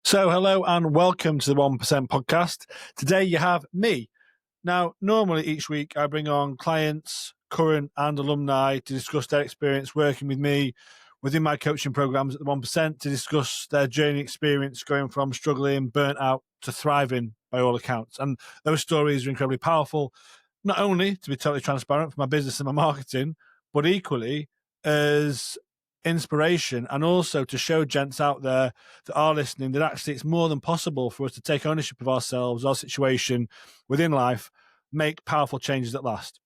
So, hello and welcome to the 1% podcast. Today you have me. Now, normally each week I bring on clients, current and alumni to discuss their experience working with me within my coaching programs at the 1%, to discuss their journey experience going from struggling, burnt out to thriving by all accounts. And those stories are incredibly powerful, not only to be totally transparent for my business and my marketing, but equally as inspiration, and also to show gents out there that are listening that actually it's more than possible for us to take ownership of ourselves, our situation within life, make powerful changes that last.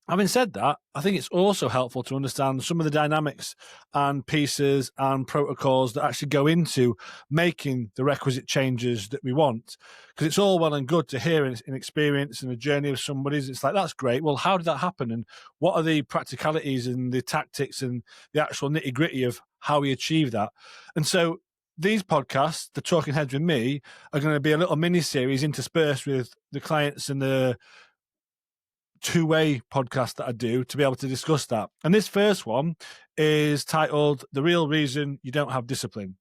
Having said that, I think it's also helpful to understand some of the dynamics and pieces and protocols that actually go into making the requisite changes that we want. Because it's all well and good to hear an experience and a journey of somebody's. It's like, that's great. Well, how did that happen? And what are the practicalities and the tactics and the actual nitty gritty of how we achieve that? And so these podcasts, the Talking Heads with me, are going to be a little mini series interspersed with the clients and the two-way podcast that I do to be able to discuss that. And this first one is titled The Real Reason You Don't Have Discipline.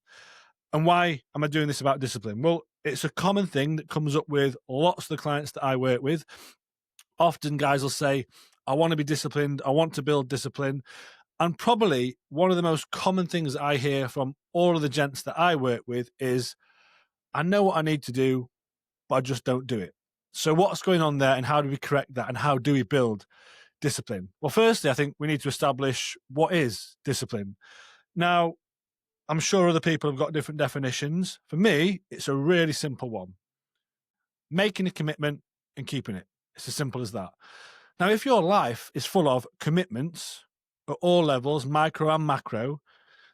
And why am I doing this about discipline? Well, it's a common thing that comes up with lots of the clients that I work with. Often guys will say, I want to be disciplined, I want to build discipline. And probably one of the most common things that I hear from all of the gents that I work with is, I know what I need to do, but I just don't do it. So what's going on there, and how do we correct that, and how do we build discipline? Well, firstly, I think we need to establish what is discipline. Now, I'm sure other people have got different definitions. For me, it's a really simple one. Making a commitment and keeping it. It's as simple as that. Now, if your life is full of commitments at all levels, micro and macro,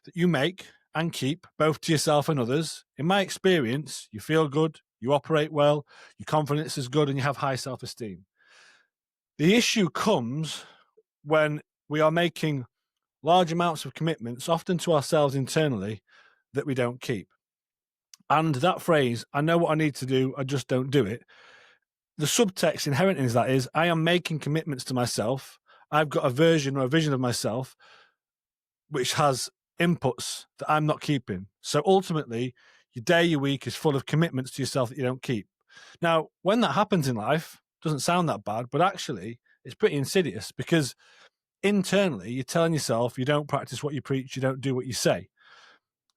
that you make and keep, both to yourself and others, in my experience, you feel good, you operate well, your confidence is good, and you have high self-esteem. The issue comes when we are making large amounts of commitments, often to ourselves internally, that we don't keep. And that phrase, I know what I need to do, I just don't do it. The subtext inherent in that is, I am making commitments to myself. I've got a version or a vision of myself which has inputs that I'm not keeping. So ultimately, your day, your week is full of commitments to yourself that you don't keep. Now, when that happens in life, it doesn't sound that bad, but actually it's pretty insidious, because internally you're telling yourself you don't practice what you preach, you don't do what you say.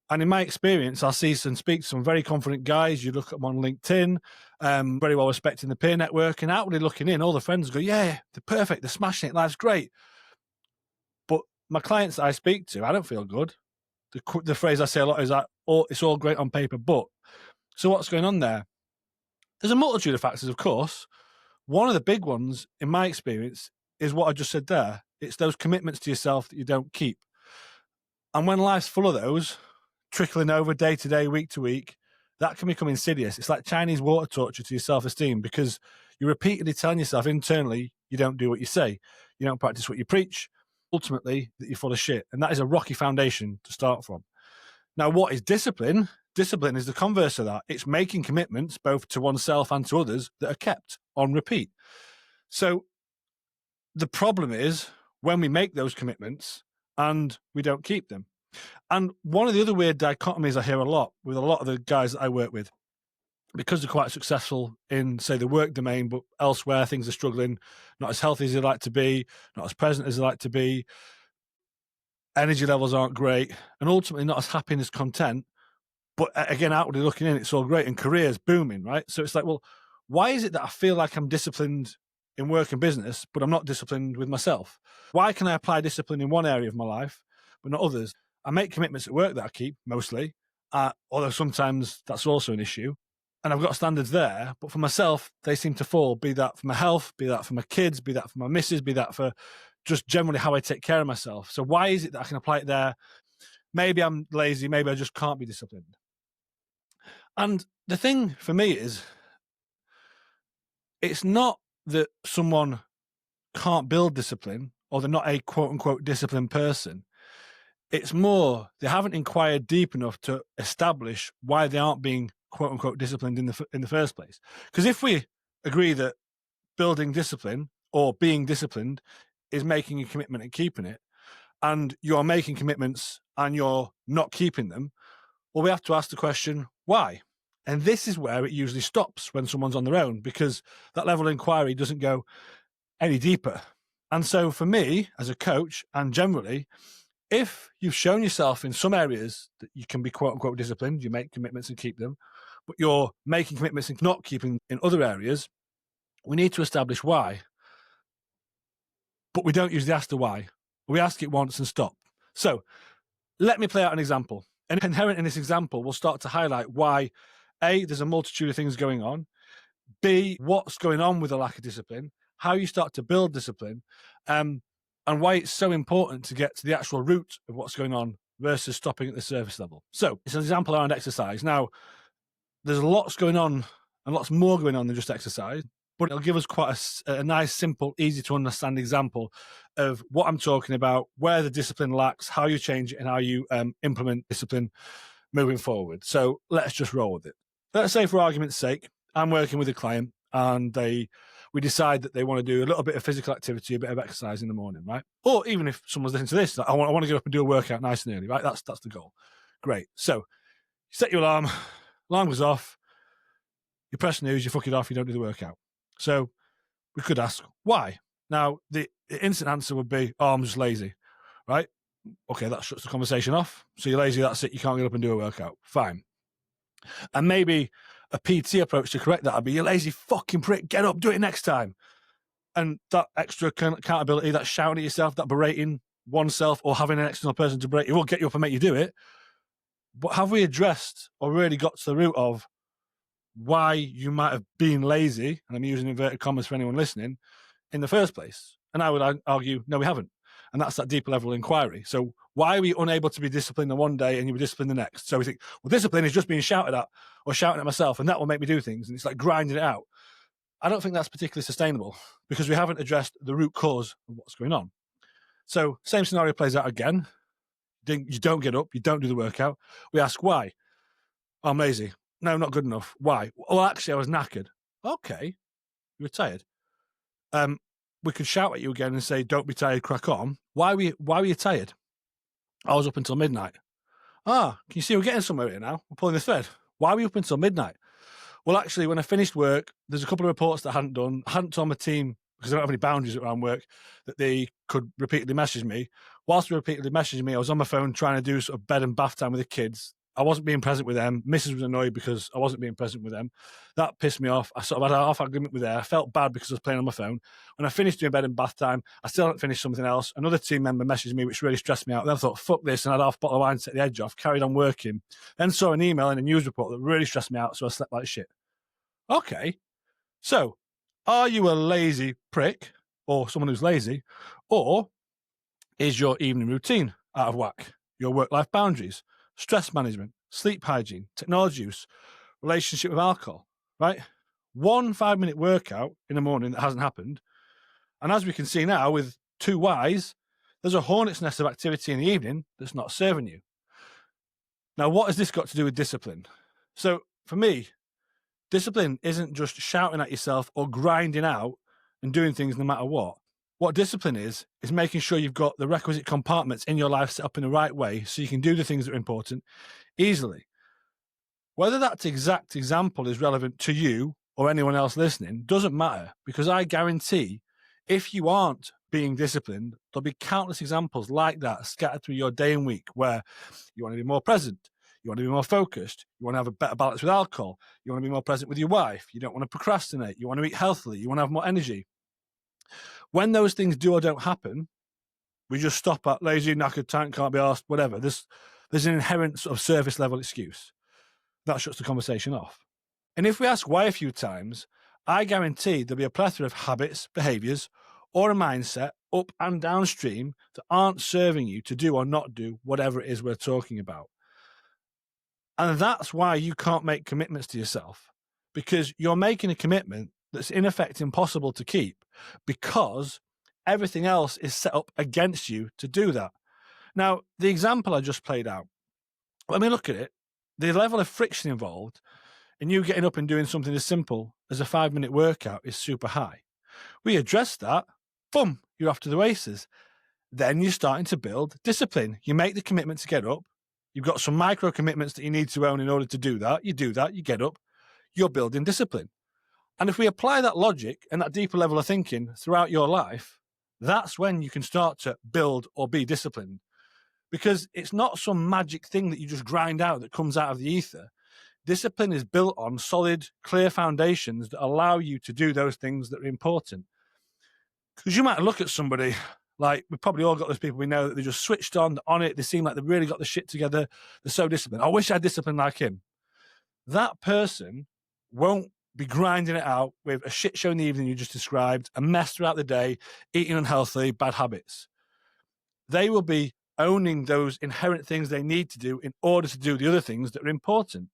And in my experience, I'll see and speak to some very confident guys. You look at them on LinkedIn, very well respected in the peer network, and outwardly looking in, all the friends go, yeah, they're perfect, they're smashing it, life's great. But my clients that I speak to, I don't feel good. The phrase I say a lot is that, oh, it's all great on paper, but. So what's going on there? There's a multitude of factors, of course. One of the big ones, in my experience, is what I just said there. It's those commitments to yourself that you don't keep. And when life's full of those, trickling over day to day, week to week, that can become insidious. It's like Chinese water torture to your self-esteem, because you're repeatedly telling yourself internally you don't do what you say. You don't practice what you preach. Ultimately, that you're full of shit. And that is a rocky foundation to start from. Now, what is discipline? Discipline is the converse of that. It's making commitments both to oneself and to others that are kept on repeat. So the problem is when we make those commitments and we don't keep them. And one of the other weird dichotomies I hear a lot with a lot of the guys that I work with, because they're quite successful in, say, the work domain, but elsewhere things are struggling, not as healthy as they'd like to be, not as present as they'd like to be, energy levels aren't great, and ultimately not as happy and as content. But again, outwardly looking in, it's all great and career's booming, right? So it's like, well, why is it that I feel like I'm disciplined in work and business, but I'm not disciplined with myself? Why can I apply discipline in one area of my life, but not others? I make commitments at work that I keep, mostly, although sometimes that's also an issue. And I've got standards there, but for myself, they seem to fall, be that for my health, be that for my kids, be that for my missus, be that for just generally how I take care of myself. So why is it that I can apply it there? Maybe I'm lazy, maybe I just can't be disciplined. And the thing for me is, it's not that someone can't build discipline or they're not a quote unquote disciplined person. It's more they haven't inquired deep enough to establish why they aren't being quote unquote disciplined in the first place. Because if we agree that building discipline or being disciplined is making a commitment and keeping it, and you're making commitments and you're not keeping them, well, we have to ask the question, why? And this is where it usually stops when someone's on their own, because that level of inquiry doesn't go any deeper. And so for me, as a coach, and generally, if you've shown yourself in some areas that you can be quote unquote disciplined, you make commitments and keep them, but you're making commitments and not keeping in other areas, we need to establish why. But we don't usually ask the why. We ask it once and stop. So let me play out an example. And inherent in this example, we'll start to highlight why, A, there's a multitude of things going on, B, what's going on with a lack of discipline, how you start to build discipline, and why it's so important to get to the actual root of what's going on versus stopping at the surface level. So it's an example around exercise. Now, there's lots going on and lots more going on than just exercise, but it'll give us quite a nice, simple, easy to understand example of what I'm talking about, where the discipline lacks, how you change it, and how you implement discipline moving forward. So let's just roll with it. Let's say, for argument's sake, I'm working with a client and we decide that they want to do a little bit of physical activity, a bit of exercise in the morning, right? Or even if someone's listening to this, I want to get up and do a workout nice and early, right? That's the goal. Great. So you set your alarm goes off, you press snooze, you fuck it off, you don't do the workout. So we could ask why. Now, the instant answer would be, oh, I'm just lazy, right? Okay, that shuts the conversation off. So you're lazy, that's it, you can't get up and do a workout. Fine. And maybe a PT approach to correct that would be, you lazy fucking prick, get up, do it next time. And that extra accountability, that shouting at yourself, that berating oneself or having an external person to berate you will get you up and make you do it. But have we addressed or really got to the root of why you might have been lazy, and I'm using inverted commas for anyone listening, in the first place? And I would argue, no, we haven't. And that's that deeper level inquiry. So why are we unable to be disciplined on one day and you were disciplined the next? So we think, well, discipline is just being shouted at or shouting at myself, and that will make me do things. And it's like grinding it out. I don't think that's particularly sustainable because we haven't addressed the root cause of what's going on. So same scenario plays out again. You don't get up, you don't do the workout. We ask why. I'm lazy. No, not good enough. Why? Well, actually, I was knackered. Okay, you were tired. We could shout at you again and say, don't be tired, crack on. Why were you tired? I was up until midnight. Can you see we're getting somewhere here now? We're pulling the thread. Why were you up until midnight? Well, actually, when I finished work, there's a couple of reports that I hadn't done. I hadn't told my team, because I don't have any boundaries around work, that they could repeatedly message me. Whilst they repeatedly messaging me, I was on my phone trying to do sort of bed and bath time with the kids. I wasn't being present with them. Mrs. was annoyed because I wasn't being present with them. That pissed me off. I sort of had an off agreement with her. I felt bad because I was playing on my phone. When I finished doing bed and bath time, I still hadn't finished something else. Another team member messaged me, which really stressed me out. Then I thought, fuck this, and I had half a bottle of wine to take the edge off, carried on working. Then saw an email and a news report that really stressed me out, so I slept like shit. Okay, so are you a lazy prick or someone who's lazy, or is your evening routine out of whack? Your work-life boundaries, stress management, sleep hygiene, technology use, relationship with alcohol, right? 1 5-minute workout in the morning that hasn't happened. And as we can see now with 2 whys, there's a hornet's nest of activity in the evening that's not serving you. Now, what has this got to do with discipline? So for me, discipline isn't just shouting at yourself or grinding out and doing things no matter what. What discipline is making sure you've got the requisite compartments in your life set up in the right way so you can do the things that are important easily. Whether that exact example is relevant to you or anyone else listening doesn't matter, because I guarantee if you aren't being disciplined, there'll be countless examples like that scattered through your day and week where you want to be more present, you want to be more focused, you want to have a better balance with alcohol, you want to be more present with your wife, you don't want to procrastinate, you want to eat healthily, you want to have more energy. When those things do or don't happen, we just stop at lazy, knackered, tank, can't be asked, whatever. There's an inherent sort of surface level excuse. That shuts the conversation off. And if we ask why a few times, I guarantee there'll be a plethora of habits, behaviors, or a mindset up and downstream that aren't serving you to do or not do whatever it is we're talking about. And that's why you can't make commitments to yourself, because you're making a commitment that's in effect impossible to keep because everything else is set up against you to do that. Now, the example I just played out, let me look at it. The level of friction involved in you getting up and doing something as simple as a 5-minute workout is super high. We address that, boom, you're off to the races. Then you're starting to build discipline. You make the commitment to get up, You've got some micro commitments that you need to own in order to do that. You do that, you get up, you're building discipline. And if we apply that logic and that deeper level of thinking throughout your life, that's when you can start to build or be disciplined. Because it's not some magic thing that you just grind out that comes out of the ether. Discipline is built on solid, clear foundations that allow you to do those things that are important. Because you might look at somebody, like we've probably all got those people we know that they just switched on it. They seem like they've really got the shit together. They're so disciplined. I wish I had discipline like him. That person won't be grinding it out with a shit show in the evening you just described, a mess throughout the day, eating unhealthy, bad habits. They will be owning those inherent things they need to do in order to do the other things that are important.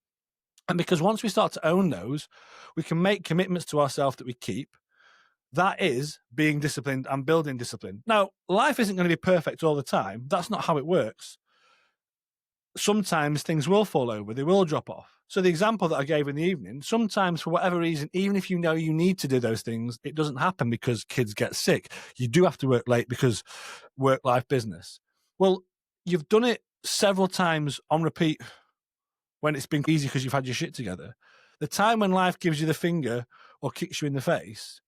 And because once we start to own those, we can make commitments to ourselves that we keep. That is being disciplined and building discipline. Now, life isn't going to be perfect all the time. That's not how it works. Sometimes things will fall over, they will drop off. So the example that I gave in the evening, sometimes for whatever reason, even if you know you need to do those things, it doesn't happen because kids get sick. You do have to work late because work-life business. Well, you've done it several times on repeat when it's been easy because you've had your shit together. The time when life gives you the finger or kicks you in the face,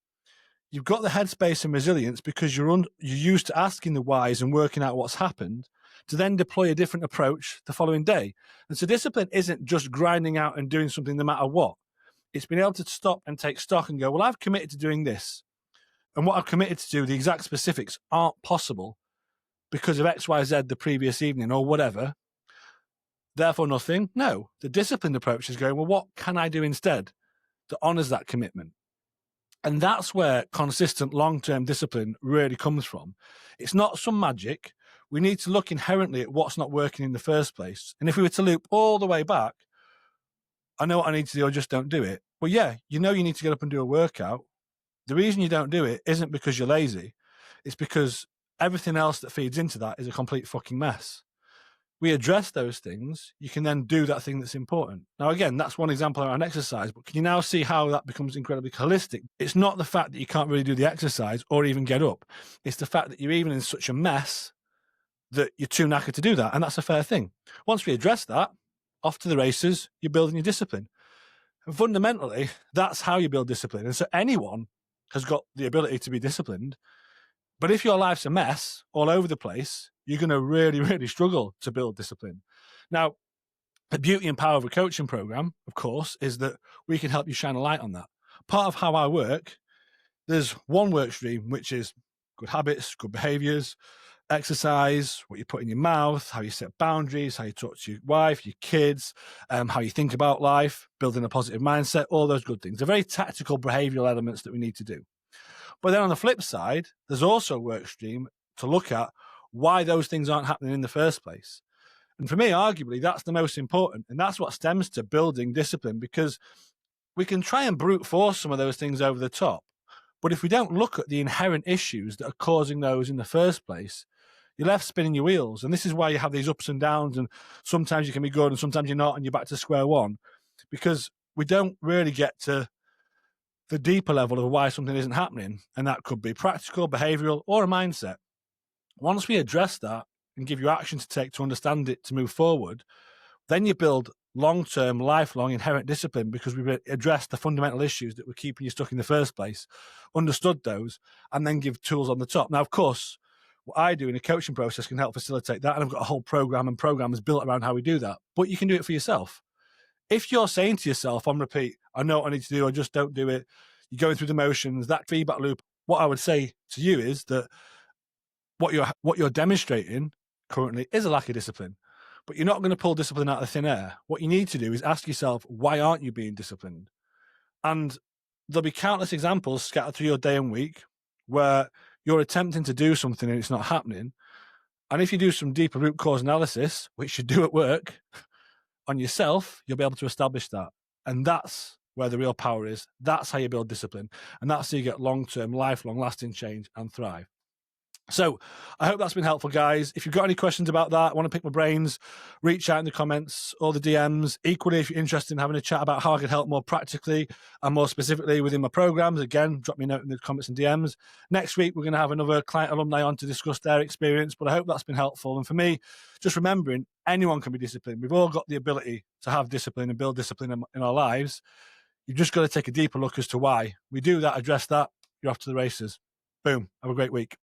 you've got the headspace and resilience because you're used to asking the whys and working out what's happened to then deploy a different approach the following day. And so discipline isn't just grinding out and doing something no matter what. It's being able to stop and take stock and go, well, I've committed to doing this. And what I've committed to do, the exact specifics aren't possible because of X, Y, Z the previous evening or whatever. Therefore nothing. No, the disciplined approach is going, well, what can I do instead that honors that commitment? And that's where consistent long-term discipline really comes from. It's not some magic. We need to look inherently at what's not working in the first place. And if we were to loop all the way back, I know what I need to do, I just don't do it. Well, yeah, you know you need to get up and do a workout. The reason you don't do it isn't because you're lazy. It's because everything else that feeds into that is a complete fucking mess. We address those things, you can then do that thing that's important. Now, again, that's one example around exercise, but can you now see how that becomes incredibly holistic? It's not the fact that you can't really do the exercise or even get up. It's the fact that you're even in such a mess that you're too knackered to do that. And that's a fair thing. Once we address that, off to the races, you're building your discipline. And fundamentally, that's how you build discipline. And so anyone has got the ability to be disciplined. But if your life's a mess all over the place, you're going to really, really struggle to build discipline. Now, the beauty and power of a coaching program, of course, is that we can help you shine a light on that. Part of how I work, there's one work stream, which is good habits, good behaviors, exercise, what you put in your mouth, how you set boundaries, how you talk to your wife, your kids, how you think about life, building a positive mindset, all those good things. They're very tactical behavioral elements that we need to do. But then on the flip side, there's also a work stream to look at why those things aren't happening in the first place. And for me, arguably, that's the most important. And that's what stems to building discipline, because we can try and brute force some of those things over the top. But if we don't look at the inherent issues that are causing those in the first place, you're left spinning your wheels. And this is why you have these ups and downs. And sometimes you can be good and sometimes you're not, and you're back to square one, because we don't really get to the deeper level of why something isn't happening. And that could be practical, behavioral, or a mindset. Once we address that and give you action to take to understand it, to move forward, then you build long-term, lifelong, inherent discipline, because we've addressed the fundamental issues that were keeping you stuck in the first place, understood those, and then give tools on the top. Now, of course, what I do in a coaching process can help facilitate that, and I've got a whole program and programs built around how we do that. But you can do it for yourself. If you're saying to yourself on repeat, I know what I need to do, I just don't do it, you're going through the motions, that feedback loop, what I would say to you is that what you're demonstrating currently is a lack of discipline. But you're not going to pull discipline out of thin air. What you need to do is ask yourself, why aren't you being disciplined? And there'll be countless examples scattered through your day and week where you're attempting to do something and it's not happening. And if you do some deeper root cause analysis, which you do at work, on yourself, you'll be able to establish that. And that's where the real power is. That's how you build discipline. And that's how you get long-term, lifelong, lasting change and thrive. So I hope that's been helpful, guys. If you've got any questions about that, want to pick my brains, reach out in the comments or the DMs. Equally, if you're interested in having a chat about how I could help more practically and more specifically within my programs, again, drop me a note in the comments and DMs. Next week, we're going to have another client alumni on to discuss their experience, but I hope that's been helpful. And for me, just remembering anyone can be disciplined. We've all got the ability to have discipline and build discipline in our lives. You've just got to take a deeper look as to why. We do that, address that, you're off to the races. Boom. Have a great week.